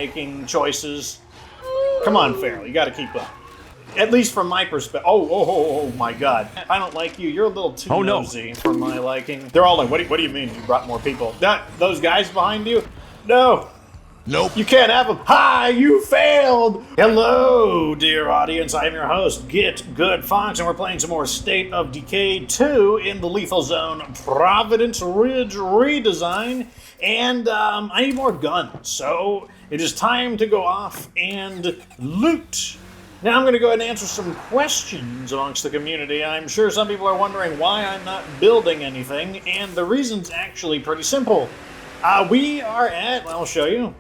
making choices. Come on, Farrell, you gotta keep up. At least from my perspective. Oh my God. I don't like you. You're a little too nosy for my liking. They're all like, what do you mean you brought more people? Those guys behind you? No. Nope. You can't have them. Hi, you failed. Hello, dear audience. I'm your host, Get Good Fox, and we're playing some more State of Decay 2 in the Lethal Zone Providence Ridge redesign. And I need more guns, so it is time to go off and loot. Now I'm going to go ahead and answer some questions amongst the community. I'm sure some people are wondering why I'm not building anything, and the reason's actually pretty simple. We are at, I'll show you,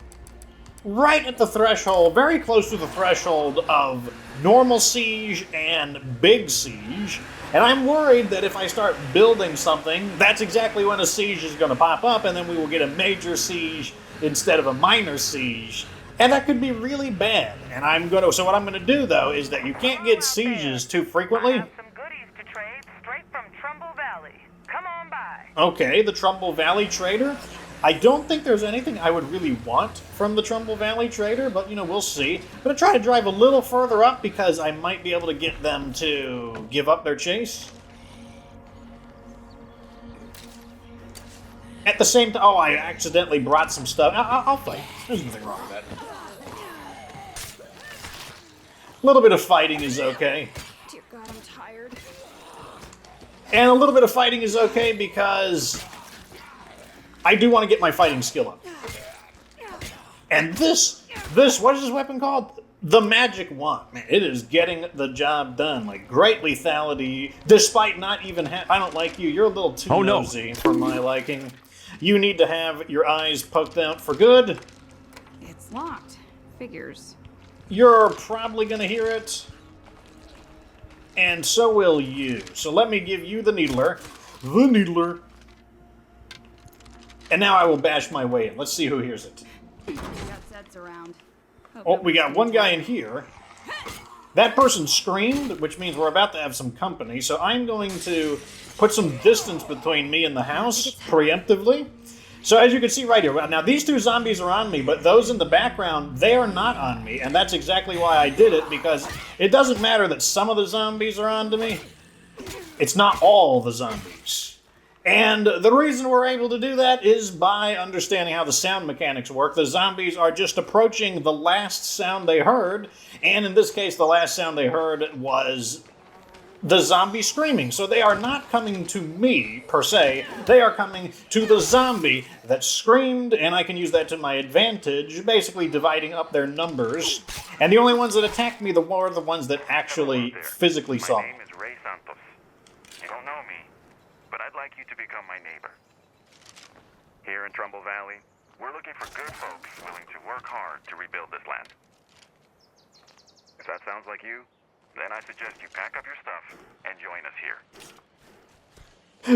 right at the threshold, very close to the threshold of normal siege and big siege, and I'm worried that if I start building something, that's exactly when a siege is going to pop up, and then we will get a major siege instead of a minor siege. And that could be really bad. And so what I'm gonna do though is that you can't get sieges too frequently. I have some goodies to trade straight from Trumbull Valley. Come on by. Okay, the Trumbull Valley Trader. I don't think there's anything I would really want from the Trumbull Valley Trader, but we'll see. I'm gonna try to drive a little further up because I might be able to get them to give up their chase. At the same time, I accidentally brought some stuff. I'll fight. There's nothing wrong with that. A little bit of fighting is okay. Dear God, I'm tired. And a little bit of fighting is okay because I do want to get my fighting skill up. And this, what is this weapon called? The Magic Wand. Man, it is getting the job done. Like, great lethality, despite not even I don't like you. You're a little too nosy for my liking. You need to have your eyes poked out for good. It's locked. Figures. You're probably going to hear it. And so will you. So let me give you the needler. The needler. And now I will bash my way in. Let's see who hears it. We got sets around. Oh, we got one guy in here. That person screamed, which means we're about to have some company. So I'm going to put some distance between me and the house, preemptively. So as you can see right here, now these two zombies are on me, but those in the background, they are not on me. And that's exactly why I did it, because it doesn't matter that some of the zombies are onto me. It's not all the zombies. And the reason we're able to do that is by understanding how the sound mechanics work. The zombies are just approaching the last sound they heard, and in this case, the last sound they heard was the zombie screaming. So they are not coming to me, per se. They are coming to the zombie that screamed, and I can use that to my advantage, basically dividing up their numbers. And the only ones that attacked me were the ones that actually physically saw me. My name is Ray Santos. You don't know me, but I'd like you to become my neighbor. Here in Trumbull Valley, we're looking for good folks willing to work hard to rebuild this land. If that sounds like you, then I suggest you pack up your stuff and join us here.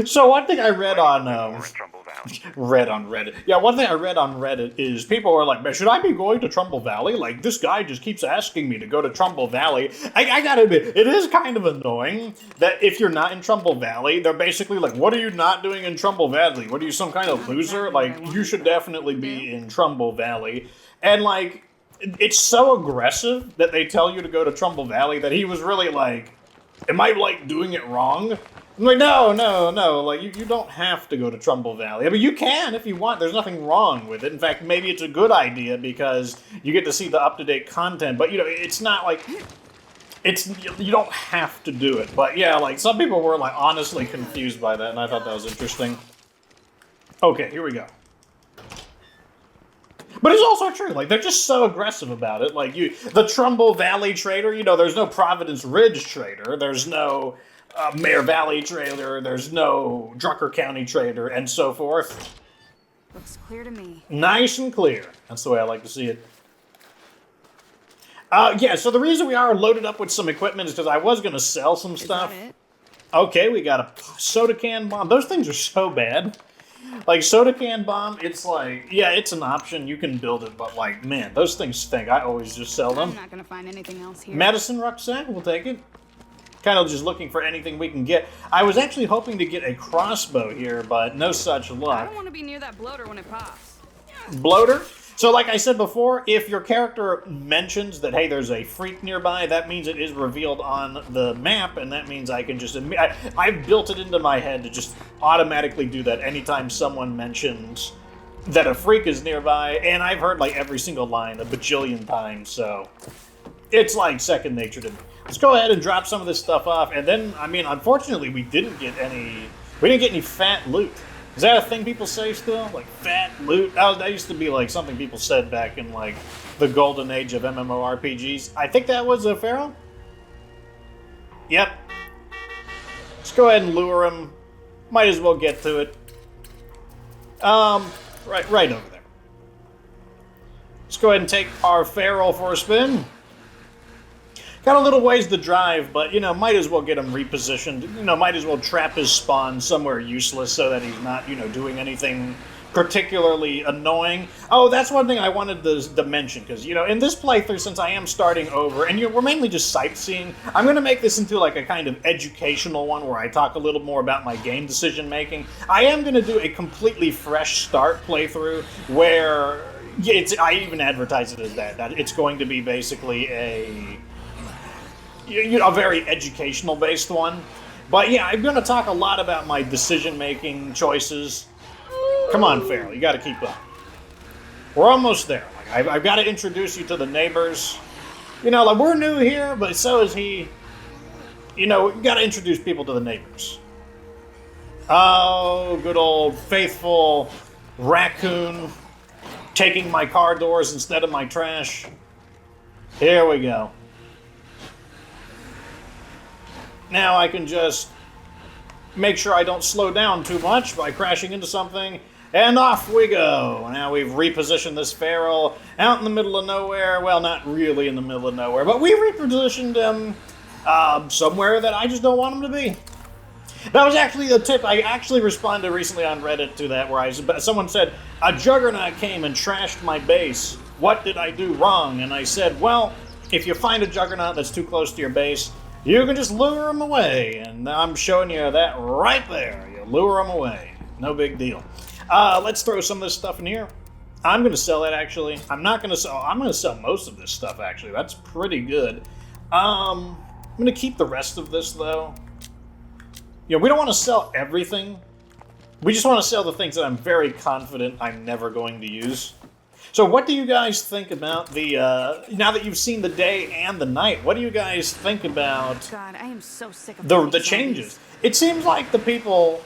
So one thing I read on We're in Trumbull Valley. read on Reddit. Yeah, one thing I read on Reddit is people were like, "Man, should I be going to Trumbull Valley? Like, this guy just keeps asking me to go to Trumbull Valley." I gotta admit, it is kind of annoying that if you're not in Trumbull Valley, they're basically like, "What are you not doing in Trumbull Valley? What are you, some kind of loser? Like, you should definitely be in Trumbull Valley." And like, it's so aggressive that they tell you to go to Trumbull Valley that he was really like, "Am I like doing it wrong?" I'm like, no, like, you don't have to go to Trumbull Valley. I mean, you can if you want. There's nothing wrong with it. In fact, maybe it's a good idea because you get to see the up-to-date content. But, it's not like, you don't have to do it. But, yeah, like, some people were, like, honestly confused by that, and I thought that was interesting. Okay, here we go. But it's also true, like, they're just so aggressive about it. Like, the Trumbull Valley Trader, there's no Providence Ridge Trader, there's no Mare Valley Trader, there's no Drucker County Trader, and so forth. Looks clear to me. Nice and clear. That's the way I like to see it. Yeah, so the reason we are loaded up with some equipment is because I was going to sell some stuff. Is that it? Okay, we got a soda can bomb. Those things are so bad. Like, soda can bomb, it's like, yeah, it's an option. You can build it, but like, man, those things stink. I always just sell them. I'm not gonna find anything else here. Medicine rucksack, we'll take it. Kind of just looking for anything we can get. I was actually hoping to get a crossbow here, but no such I luck. don't want to be near that bloater when it pops. Bloater? So like I said before, if your character mentions that, hey, there's a freak nearby, that means it is revealed on the map, and that means I can just... I've built it into my head to just automatically do that anytime someone mentions that a freak is nearby, and I've heard like every single line a bajillion times, so it's like second nature to me. Let's go ahead and drop some of this stuff off, and then, I mean, unfortunately, we didn't get any fat loot. Is that a thing people say still? Like, fat loot? That used to be, like, something people said back in, like, the golden age of MMORPGs. I think that was a pharaoh? Yep. Let's go ahead and lure him. Might as well get to it. Right over there. Let's go ahead and take our pharaoh for a spin. Got a little ways to drive, but, you know, might as well get him repositioned. You know, might as well trap his spawn somewhere useless so that he's not, you know, doing anything particularly annoying. Oh, that's one thing I wanted to mention, because, you know, in this playthrough, since I am starting over, and we're mainly just sightseeing, I'm going to make this into, like, a kind of educational one where I talk a little more about my game decision-making. I am going to do a completely fresh start playthrough where, I even advertise it as that it's going to be basically a very educational-based one. But yeah, I'm going to talk a lot about my decision-making choices. Come on, Farrell, you got to keep up. We're almost there. Like, I've got to introduce you to the neighbors. You know, like, we're new here, but so is he. You know, we got to introduce people to the neighbors. Oh, good old faithful raccoon taking my car doors instead of my trash. Here we go. Now I can just make sure I don't slow down too much by crashing into something, and off we go. Now we've repositioned this feral out in the middle of nowhere. Well, not really in the middle of nowhere, but we repositioned him somewhere that I just don't want him to be. That was actually the tip. I actually responded recently on Reddit to that, where someone said, a juggernaut came and trashed my base. What did I do wrong? And I said, well, if you find a juggernaut that's too close to your base, you can just lure them away, and I'm showing you that right there. You lure them away. No big deal. Let's throw some of this stuff in here. I'm going to sell it, actually. I'm going to sell most of this stuff, actually. That's pretty good. I'm going to keep the rest of this, though. You know, we don't want to sell everything. We just want to sell the things that I'm very confident I'm never going to use. So what do you guys think about the, now that you've seen the day and the night, what do you guys think about God, I am so sick of the changes? It seems like the people,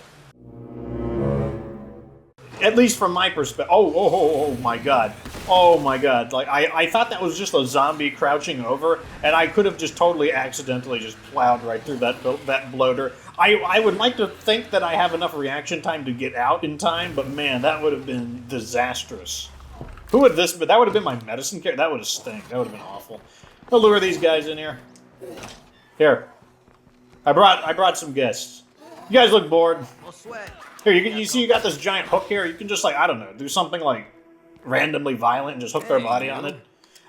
at least from my perspective, oh my God. Oh my God. Like, I thought that was just a zombie crouching over, and I could have just totally accidentally just plowed right through that bloater. I would like to think that I have enough reaction time to get out in time, but man, that would have been disastrous. Who would this be? That would have been my medicine care. That would have stunk. That would have been awful. I'll lure these guys in here. Here. I brought some guests. You guys look bored. Here, you see you got this giant hook here. You can just, like, I don't know, do something, like, randomly violent and just hook their body on it.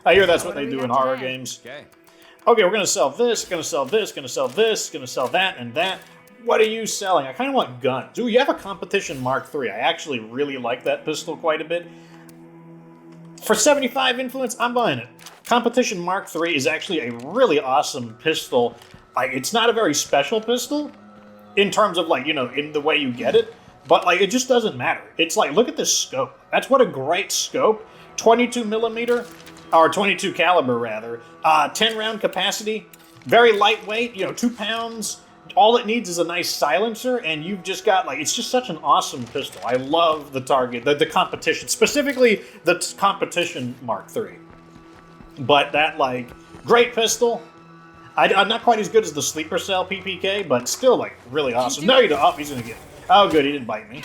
I hear that's what they do in horror games. Okay, we're going to sell this, going to sell this, going to sell this, going to sell that and that. What are you selling? I kind of want guns. Ooh, you have a Competition Mark III. I actually really like that pistol quite a bit. For 75 influence, I'm buying it. Competition Mark III is actually a really awesome pistol. Like, it's not a very special pistol in terms of, like, you know, in the way you get it, but, like, it just doesn't matter. It's like, look at this scope. That's what a great scope. 22 millimeter, or 22 caliber rather. 10 round capacity. Very lightweight, you know, 2 pounds. All it needs is a nice silencer, and you've just got, like, it's just such an awesome pistol. I love the target, the competition, specifically the Competition Mark III. But that, like, great pistol. I'm not quite as good as the Sleeper Cell PPK, but still, like, really awesome. No, you don't. Oh, he's gonna get it. Oh, good, he didn't bite me.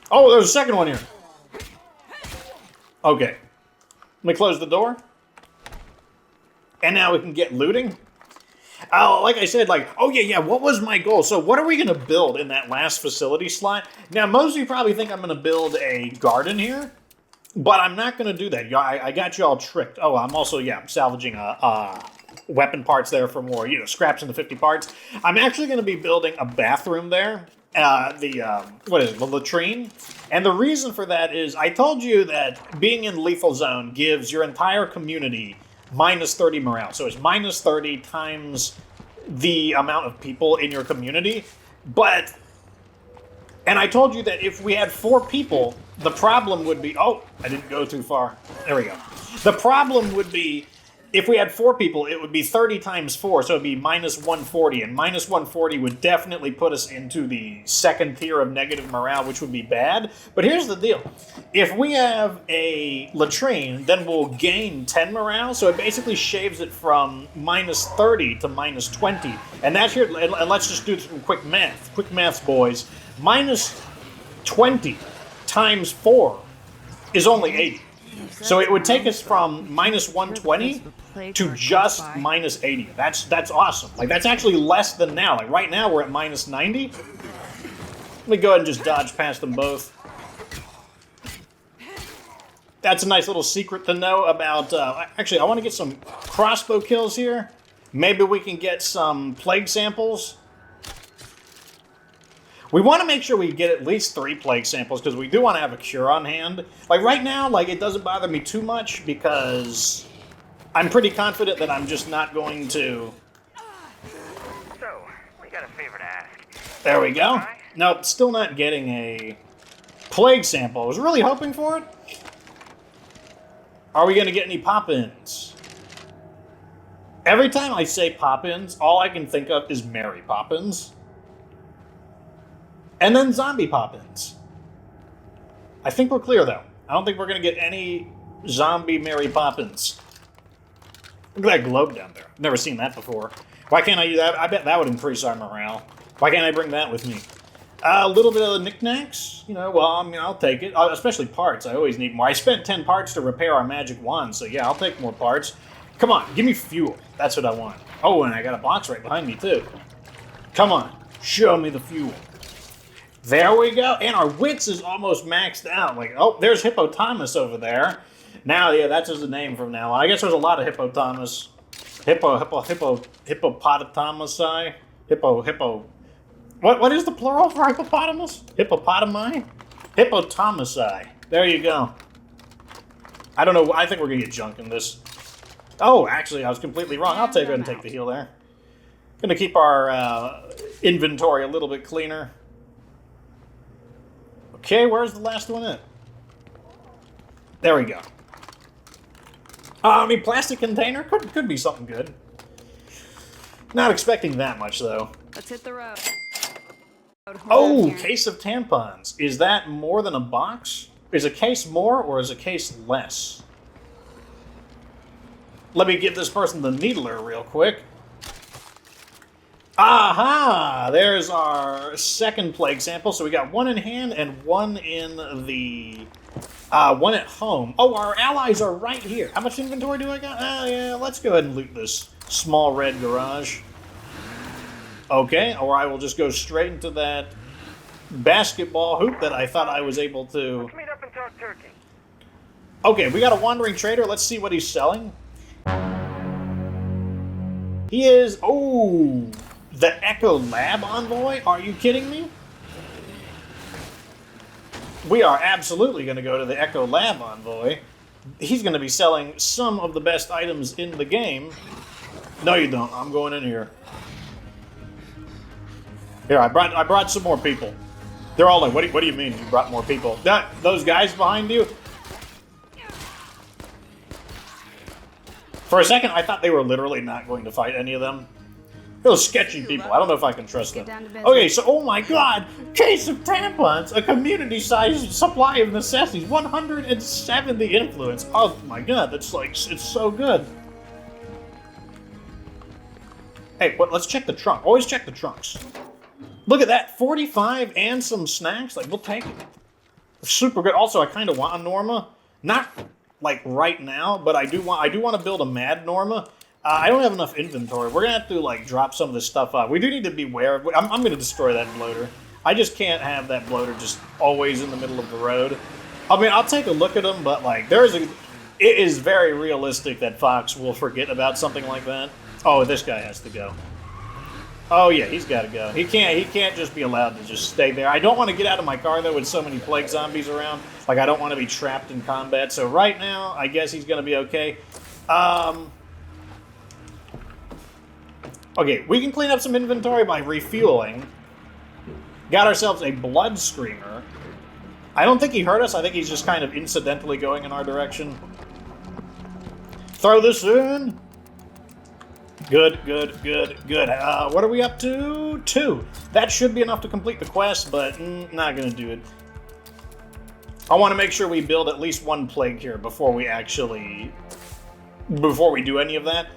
Oh, there's a second one here. Okay. Let me close the door. And now we can get looting. Oh, like I said, like, oh yeah, what was my goal? So what are we going to build in that last facility slot? Now, most of you probably think I'm going to build a garden here, but I'm not going to do that. I got you all tricked. Oh, I'm also, I'm salvaging weapon parts there for more, you know, scraps into 50 parts. I'm actually going to be building a bathroom there, what is it, the latrine. And the reason for that is I told you that being in lethal zone gives your entire community minus 30 morale. So it's minus 30 times the amount of people in your community. And I told you that if we had 4 people, the problem would be, oh, I didn't go too far. There we go. The problem would be, if we had 4 people, it would be 30 times 4, so it would be minus 140, and minus 140 would definitely put us into the second tier of negative morale, which would be bad. But here's the deal. If we have a latrine, then we'll gain 10 morale, so it basically shaves it from minus 30 to minus 20. And that's here, and let's just do some quick math. Quick maths, boys. Minus 20 times 4 is only 80. So it would take us from minus 120 to just minus 80. That's awesome. Like, that's actually less than now. Like, right now we're at minus 90. Let me go ahead and just dodge past them both. That's a nice little secret to know about... actually, I want to get some crossbow kills here. Maybe we can get some plague samples. We want to make sure we get at least 3 plague samples, because we do want to have a cure on hand. Like, right now, like, it doesn't bother me too much, because I'm pretty confident that I'm just not going to... So, we got a favor to ask. There we go. Nope, still not getting a plague sample. I was really hoping for it. Are we going to get any pop-ins? Every time I say pop-ins, all I can think of is Mary Poppins. And then zombie pop-ins. I think we're clear, though. I don't think we're going to get any zombie Mary Poppins. Look at that globe down there. I've never seen that before. Why can't I do that? I bet that would increase our morale. Why can't I bring that with me? A little bit of the knickknacks. You know, well, I mean, I'll take it. Especially parts. I always need more. I spent 10 parts to repair our magic wand, so yeah, I'll take more parts. Come on, give me fuel. That's what I want. Oh, and I got a box right behind me, too. Come on, show me the fuel. There we go. And our wits is almost maxed out. Like, oh, there's Hippopotamus over there. Now, yeah, that's just a name from now on. I guess there's a lot of Hippopotamus. Hippopotami. What is the plural for hippopotamus? Hippopotami? Hippopotami. There you go. I don't know. I think we're going to get junk in this. Oh, actually, I was completely wrong. I'll take it and take the heal there. Going to keep our inventory a little bit cleaner. Okay, where's the last one at? There we go. I mean, plastic container could be something good. Not expecting that much, though. Let's hit the road. Oh, case of tampons. Is that more than a box? Is a case more, or is a case less? Let me give this person the needler real quick. Aha! There's our second plague sample. So we got one in hand and one in the... one at home. Oh, our allies are right here. How much inventory do I got? Yeah, let's go ahead and loot this small red garage. Okay, or I will just go straight into that basketball hoop that I thought I was able to... Let's meet up and talk turkey. Okay, we got a wandering trader. Let's see what he's selling. He is... Oh... The Echo Lab Envoy? Are you kidding me? We are absolutely going to go to the Echo Lab Envoy. He's going to be selling some of the best items in the game. No, you don't. I'm going in here. Here, I brought some more people. They're all like, what do you mean you brought more people? Those guys behind you? For a second, I thought they were literally not going to fight any of them. Those sketchy people. I don't know if I can trust them. Okay, so, oh my god! Case of tampons! A community-sized supply of necessities. 170 influence. Oh my god, that's like, it's so good. Hey, let's check the trunk. Always check the trunks. Look at that, 45 and some snacks. Like, we'll take it. Super good. Also, I kind of want a Norma. Not, like, right now, but I do want to build a Mad Norma. I don't have enough inventory. We're going to have to, like, drop some of this stuff off. We do need to be aware of... I'm going to destroy that bloater. I just can't have that bloater just always in the middle of the road. I mean, I'll take a look at them, but, like, it is very realistic that Fox will forget about something like that. Oh, this guy has to go. Oh yeah, he's got to go. He can't just be allowed to just stay there. I don't want to get out of my car though with so many plague zombies around. Like I don't want to be trapped in combat. So right now, I guess he's going to be okay. Okay, we can clean up some inventory by refueling. Got ourselves a blood screamer. I don't think he hurt us. I think he's just kind of incidentally going in our direction. Throw this in. Good, good, good, good. What are we up to? 2. That should be enough to complete the quest, but not going to do it. I want to make sure we build at least 1 plague here before we do any of that.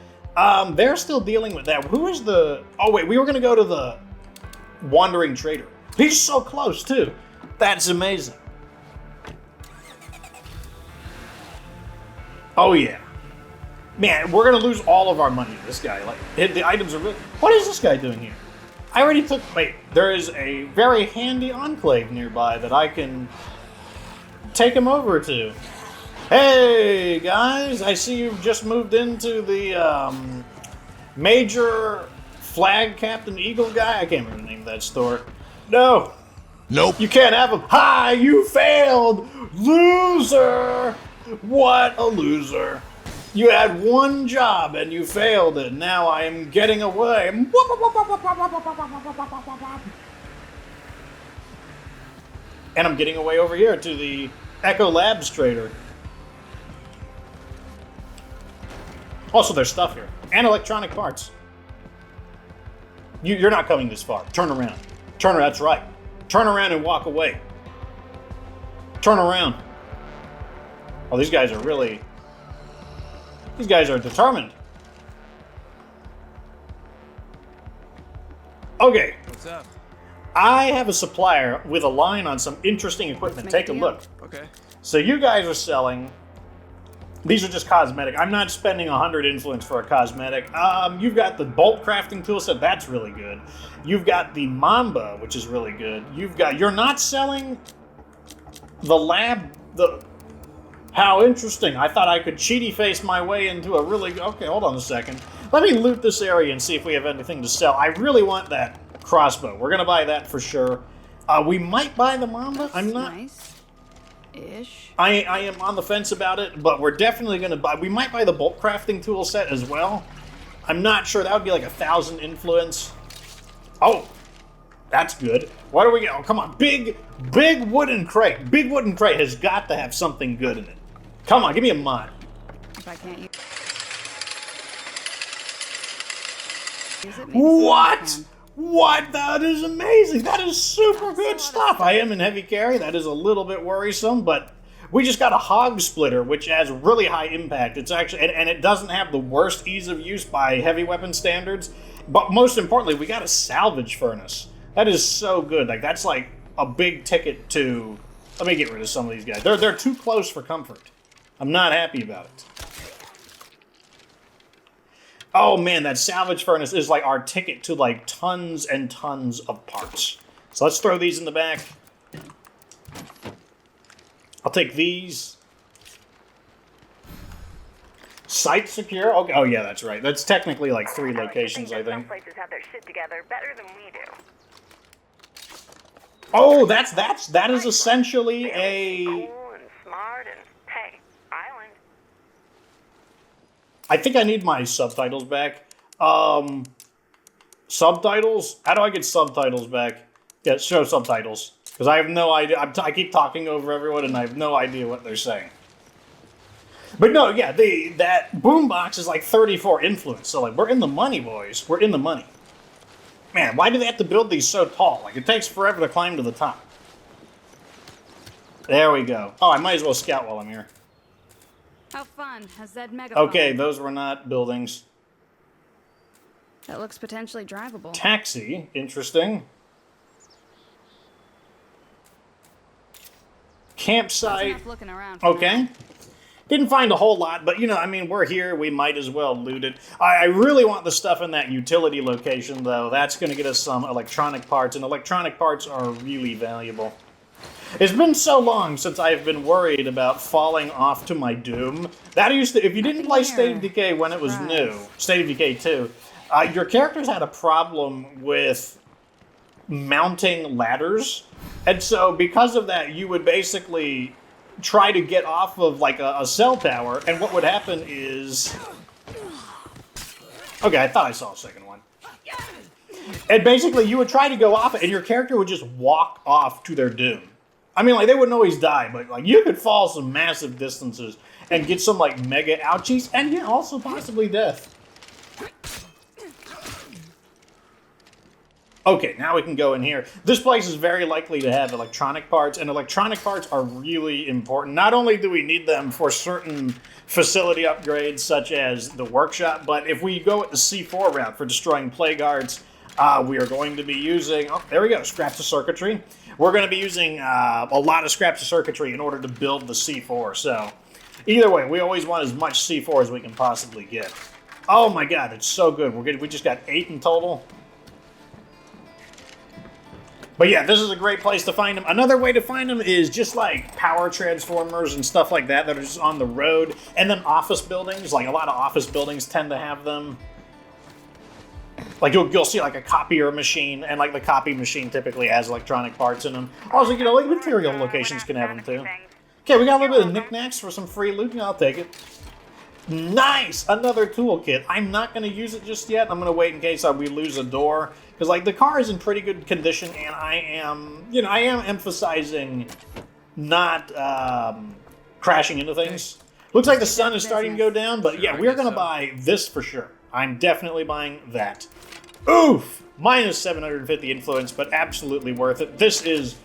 They're still dealing with that. Who is the... Oh, wait, we were going to go to the Wandering Trader. He's so close, too. That's amazing. Oh, yeah. Man, we're going to lose all of our money to this guy. Like, the items are really... What is this guy doing here? I already took... Wait, there is a very handy enclave nearby that I can take him over to. Hey, guys, I see you've just moved into the Major Flag Captain Eagle guy. I can't remember the name of that store. No. Nope. You can't have him. Hi, you failed. Loser. What a loser. You had 1 job and you failed it. Now I am getting away. And I'm getting away over here to the Echo Labs trader. Also, there's stuff here. And electronic parts. You're not coming this far. Turn around. Turn around, that's right. Turn around and walk away. Turn around. Oh, these guys are really... These guys are determined. Okay. What's up? I have a supplier with a line on some interesting equipment. Take a look. Okay. So you guys are selling... These are just cosmetic. I'm not spending 100 influence for a cosmetic. You've got the bolt crafting tool set. That's really good. You've got the Mamba, which is really good. You're not selling the lab... How interesting. I thought I could cheaty face my way into a really... Okay, hold on a second. Let me loot this area and see if we have anything to sell. I really want that crossbow. We're going to buy that for sure. We might buy the Mamba. I'm not... Nice-ish. I am on the fence about it, but we're definitely going to buy... We might buy the bolt crafting tool set as well. I'm not sure. That would be like 1,000 influence. Oh, that's good. What are we getting? Oh, come on. Big wooden crate. Big wooden crate has got to have something good in it. Come on, give me a mod. If I can't use it, maybe What? someone What? That is amazing. That is super good stuff. I am in heavy carry. That is a little bit worrisome, but we just got a hog splitter, which has really high impact. It's actually, and it doesn't have the worst ease of use by heavy weapon standards. But most importantly, we got a salvage furnace. That is so good. Like that's like a big ticket to. Let me get rid of some of these guys. They're too close for comfort. I'm not happy about it. Oh man, that salvage furnace is like our ticket to like tons and tons of parts. So let's throw these in the back. I'll take these. Site secure? Okay. Oh yeah, that's right. That's technically like 3 locations, I think. Some places have their shit together better than we do. Oh, that is essentially a... Cool and smart and hey, island. I think I need my subtitles back. Subtitles? How do I get subtitles back? Yeah, show subtitles. Because I have no idea. I keep talking over everyone and I have no idea what they're saying. But no, yeah, that boombox is like 34 influence. So like, we're in the money, boys. We're in the money. Man, why do they have to build these so tall? Like, it takes forever to climb to the top. There we go. Oh, I might as well scout while I'm here. How fun. Has Zed megaphone. Okay, those were not buildings. That looks potentially drivable. Taxi, interesting. That's Campsite, enough looking around for okay. now. Didn't find a whole lot, but, you know, I mean, we're here. We might as well loot it. I really want the stuff in that utility location, though. That's going to get us some electronic parts, and electronic parts are really valuable. It's been so long since I've been worried about falling off to my doom. That used to, if you didn't play State of Decay when it was new, State of Decay 2, your characters had a problem with mounting ladders. And so because of that, you would basically try to get off of like a cell tower, and what would happen is... Okay, I thought I saw a second one. And basically, you would try to go off it, and your character would just walk off to their doom. I mean, like, they wouldn't always die, but like you could fall some massive distances and get some like mega ouchies, and yeah, also possibly death. Okay, now we can go in here. This place is very likely to have electronic parts, and electronic parts are really important. Not only do we need them for certain facility upgrades, such as the workshop, but if we go with the C4 route for destroying plague arts, we are going to be using... Oh, there we go, scraps of circuitry. We're going to be using a lot of scraps of circuitry in order to build the C4, so... Either way, we always want as much C4 as we can possibly get. Oh my god, it's so good. We just got 8 in total. But yeah, this is a great place to find them. Another way to find them is just like power transformers and stuff like that that are just on the road. And then office buildings, like a lot of office buildings tend to have them. Like you'll see like a copier machine, and like the copy machine typically has electronic parts in them. Also, you know, like material locations can have them too. Okay, we got a little bit of knickknacks for some free loot. I'll take it. Nice! Another toolkit. I'm not going to use it just yet. I'm going to wait in case we lose a door. Because, like, the car is in pretty good condition, and I am emphasizing not crashing into things. Looks like the sun is starting to go down, but yeah, we're going to buy this for sure. I'm definitely buying that. Oof! Minus 750 influence, but absolutely worth it. This is...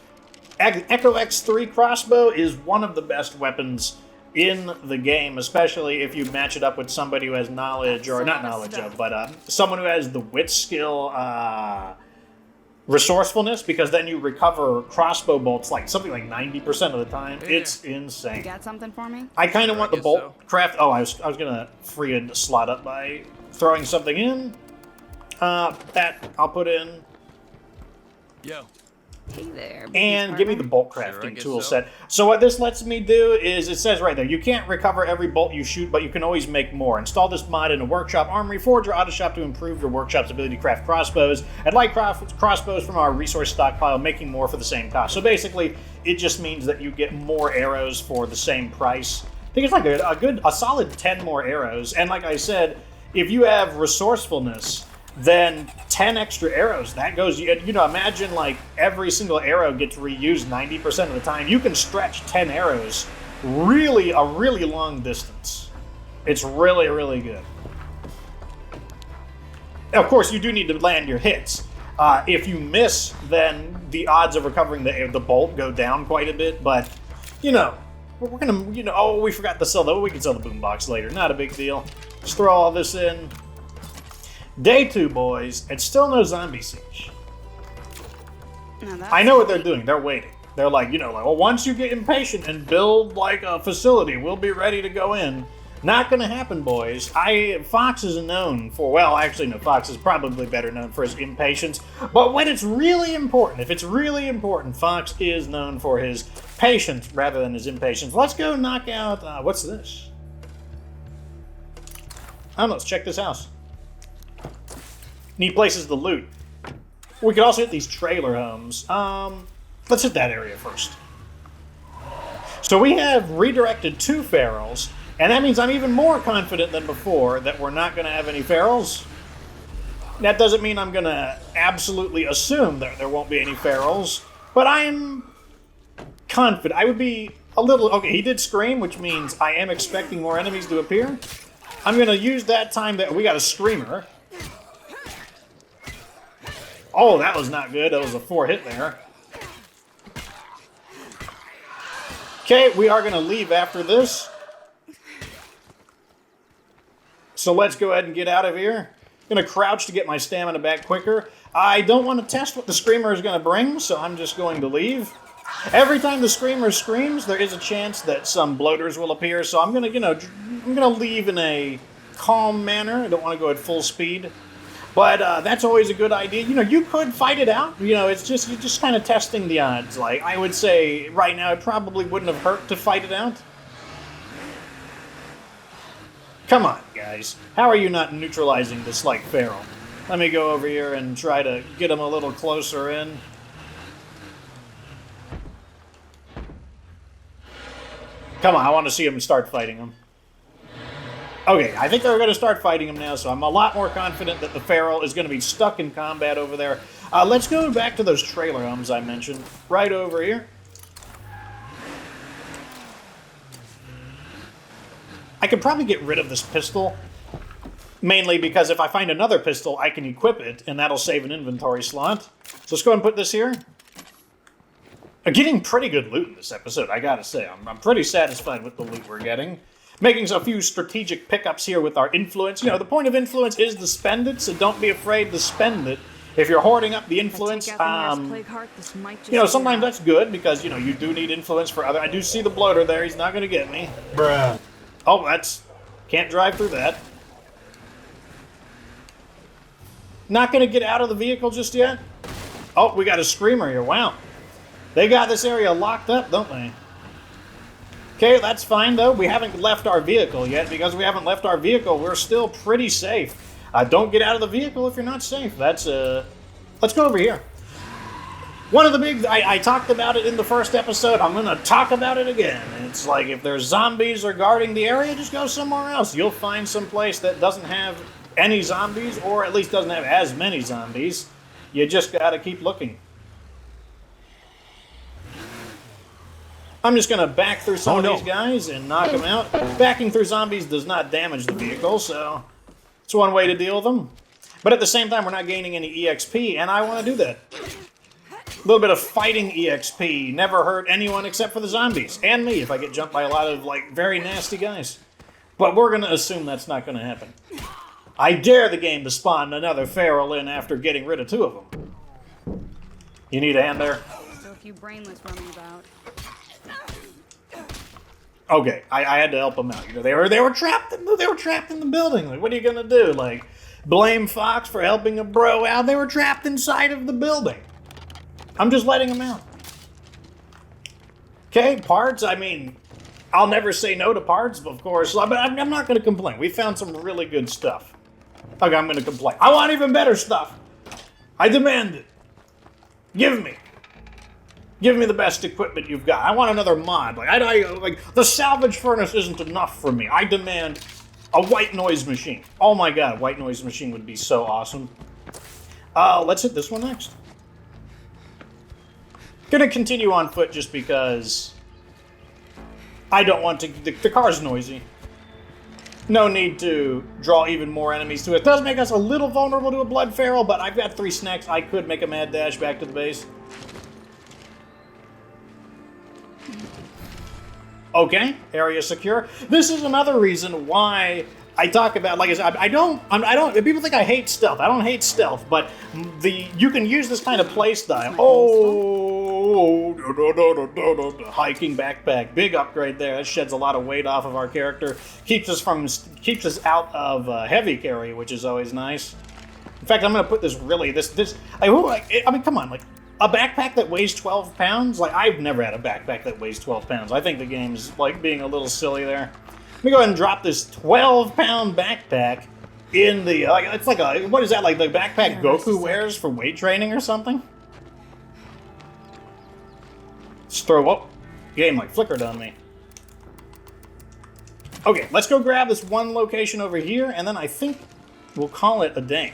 Echo X3 crossbow is one of the best weapons in the game, especially if you match it up with somebody who has knowledge, or not knowledge of, but someone who has the wit skill, resourcefulness, because then you recover crossbow bolts like something like 90% of the time. Yeah. It's insane. You got something for me? I kind of want the bolt craft. Oh, I was gonna free a slot up by throwing something in. That I'll put in. Yo. Hey there. And give me the bolt crafting tool set. So what this lets me do is, it says right there, you can't recover every bolt you shoot, but you can always make more. Install this mod in a workshop, armory, forge, or auto shop to improve your workshop's ability to craft crossbows. And like crossbows from our resource stockpile, making more for the same cost. So basically, it just means that you get more arrows for the same price. I think it's like a solid 10 more arrows. And like I said, if you have resourcefulness, then 10 extra arrows, that goes, you know, imagine like every single arrow gets reused 90% of the time. You can stretch 10 arrows a really long distance. It's really, really good. Of course, you do need to land your hits. If you miss, then the odds of recovering the bolt go down quite a bit, but, you know, we're gonna, you know, oh, we forgot to sell that. We can sell the boombox later. Not a big deal. Just throw all this in. Day 2, boys, and still no zombie siege. I know what they're doing. They're waiting. They're like, you know, like, well, once you get impatient and build, like, a facility, we'll be ready to go in. Not gonna happen, boys. Fox is known for, well, actually, no, Fox is probably better known for his impatience. But when it's really important, if it's really important, Fox is known for his patience rather than his impatience. Let's go knock out, what's this? I don't know, let's check this house. Need places to loot. We could also hit these trailer homes. Let's hit that area first. So we have redirected 2 ferals, and that means I'm even more confident than before that we're not going to have any ferals. That doesn't mean I'm going to absolutely assume that there won't be any ferals, but I'm confident. I would be a little... Okay, he did scream, which means I am expecting more enemies to appear. I'm going to use that time that we got a screamer. Oh, that was not good. That was a 4 hit there. Okay, we are going to leave after this. So let's go ahead and get out of here. I'm going to crouch to get my stamina back quicker. I don't want to test what the screamer is going to bring, so I'm just going to leave. Every time the screamer screams, there is a chance that some bloaters will appear, so I'm going to, you know, I'm going to leave in a calm manner. I don't want to go at full speed. But that's always a good idea. You know, you could fight it out. You know, it's just, you're just kind of testing the odds. Like, I would say right now it probably wouldn't have hurt to fight it out. Come on, guys. How are you not neutralizing this, like, feral? Let me go over here and try to get him a little closer in. Come on, I want to see him start fighting him. Okay, I think they're going to start fighting him now, so I'm a lot more confident that the Feral is going to be stuck in combat over there. Let's go back to those trailer homes I mentioned, right over here. I could probably get rid of this pistol, mainly because if I find another pistol, I can equip it, and that'll save an inventory slot. So let's go ahead and put this here. I'm getting pretty good loot in this episode, I gotta say. I'm pretty satisfied with the loot we're getting. Making a few strategic pickups here with our influence. You know, the point of influence is to spend it, so don't be afraid to spend it. If you're hoarding up the influence, you know, sometimes that's good because, you know, you do need influence for other... I do see the bloater there. He's not going to get me. Bruh. Oh, that's... Can't drive through that. Not going to get out of the vehicle just yet? Oh, we got a screamer here. Wow. They got this area locked up, don't they? Okay, that's fine, though. We haven't left our vehicle yet. Because we haven't left our vehicle, we're still pretty safe. Don't get out of the vehicle if you're not safe. That's, Let's go over here. One of the big... I talked about it in the first episode. I'm going to talk about it again. It's like, if there's zombies or guarding the area, just go somewhere else. You'll find some place that doesn't have any zombies, or at least doesn't have as many zombies. You just got to keep looking. I'm just going to back through some of these guys and knock them out. Backing through zombies does not damage the vehicle, so it's one way to deal with them. But at the same time, we're not gaining any EXP, and I want to do that. A little bit of fighting EXP never hurt anyone except for the zombies. And me, if I get jumped by a lot of, like, very nasty guys. But we're going to assume that's not going to happen. I dare the game to spawn another Feral in after getting rid of 2 of them. You need a hand there? Still a few brainless roaming about. Okay, I had to help them out. You know, they were trapped in the building. Like, what are you gonna do? Like, blame Fox for helping a bro out? They were trapped inside of the building. I'm just letting them out. Okay, parts. I mean, I'll never say no to parts, of course. But I'm not gonna complain. We found some really good stuff. Okay, I'm gonna complain. I want even better stuff. I demand it. Give me the best equipment you've got. I want another mod. Like the salvage furnace isn't enough for me. I demand a white noise machine. Oh my god, a white noise machine would be so awesome. Let's hit this one next. Gonna continue on foot just because I don't want to... The car's noisy. No need to draw even more enemies to it. It does make us a little vulnerable to a blood feral, but I've got 3 snacks. I could make a mad dash back to the base. Okay, area secure. This is another reason why I talk about, like I said, I don't, people think I hate stealth. I don't hate stealth, but you can use this kind of play style. Oh, hiking backpack. Big upgrade there. That sheds a lot of weight off of our character. Keeps us out of heavy carry, which is always nice. In fact, I'm going to put this I mean, come on, like, a backpack that weighs 12 pounds? Like, I've never had a backpack that weighs 12 pounds. I think the game's, like, being a little silly there. Let me go ahead and drop this 12-pound backpack in the... it's like a... What is that, like the backpack Goku wears for weight training or something? Let's throw up. Game, like, flickered on me. Okay, let's go grab this one location over here, and then I think we'll call it a day.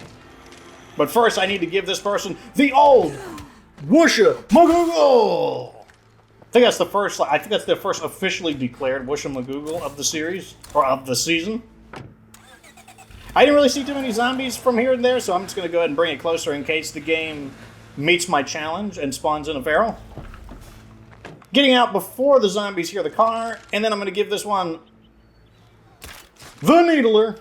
But first, I need to give this person the old... Whoosha Magoogle! I think that's the first officially declared Whoosha Magoogle of the series, or of the season. I didn't really see too many zombies from here and there, so I'm just going to go ahead and bring it closer in case the game meets my challenge and spawns in a Feral. Getting out before the zombies hear the car, and then I'm going to give this one the Needler.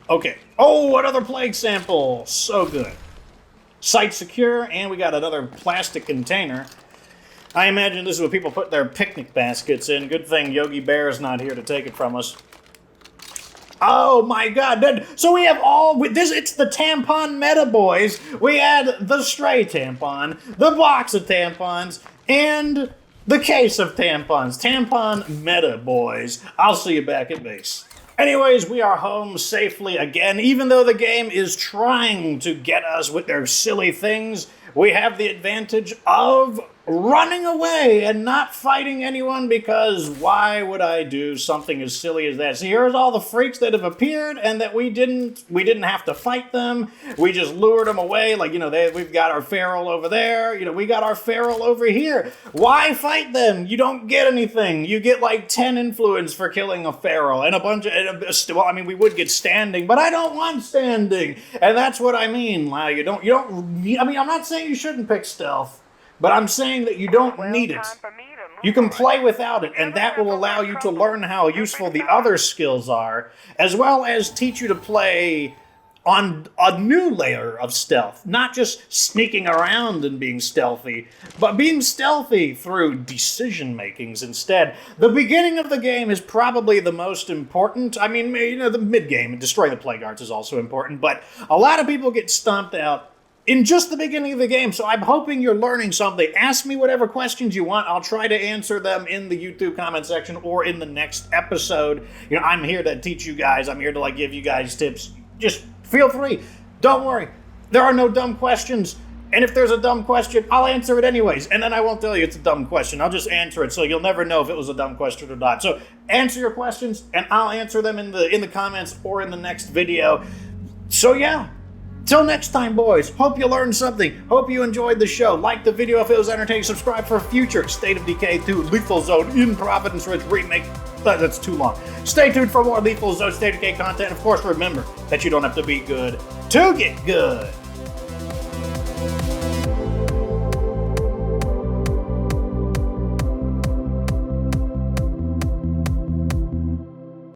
Okay. Oh, another plague sample. So good. Site secure, and we got another plastic container. I imagine this is what people put their picnic baskets in. Good thing Yogi Bear's not here to take it from us. Oh my god. So we have it's the Tampon Meta, boys. We had the stray tampon, the box of tampons, and the case of tampons. Tampon Meta, boys. I'll see you back at base. Anyways, we are home safely again. Even though the game is trying to get us with their silly things, we have the advantage of running away and not fighting anyone, because why would I do something as silly as that? See, here's all the freaks that have appeared and that we didn't have to fight them. We just lured them away. Like, we've got our feral over there. We got our feral over here. Why fight them? You don't get anything. You get like 10 influence for killing a feral and a bunch of, well, I mean, we would get standing, but I don't want standing. And that's what I mean. Like, I'm not saying you shouldn't pick stealth, but I'm saying that you don't need it. You can play without it, and that will allow you to learn how useful the other skills are, as well as teach you to play on a new layer of stealth. Not just sneaking around and being stealthy, but being stealthy through decision makings instead. The beginning of the game is probably the most important. I mean, the mid-game, and destroying the plague arts is also important, but a lot of people get stomped out in just the beginning of the game, so I'm hoping you're learning something. Ask me whatever questions you want. I'll try to answer them in the YouTube comment section or in the next episode. I'm here to teach you guys. I'm here to give you guys tips. Just feel free. Don't worry. There are no dumb questions. And if there's a dumb question, I'll answer it anyways. And then I won't tell you it's a dumb question. I'll just answer it, so you'll never know if it was a dumb question or not. So answer your questions, and I'll answer them in the comments or in the next video. So yeah. Till next time, boys. Hope you learned something. Hope you enjoyed the show. Like the video if it was entertaining. Subscribe for future State of Decay 2 Lethal Zone in Providence Ridge remake. That's too long. Stay tuned for more Lethal Zone State of Decay content. Of course, remember that you don't have to be good to get good.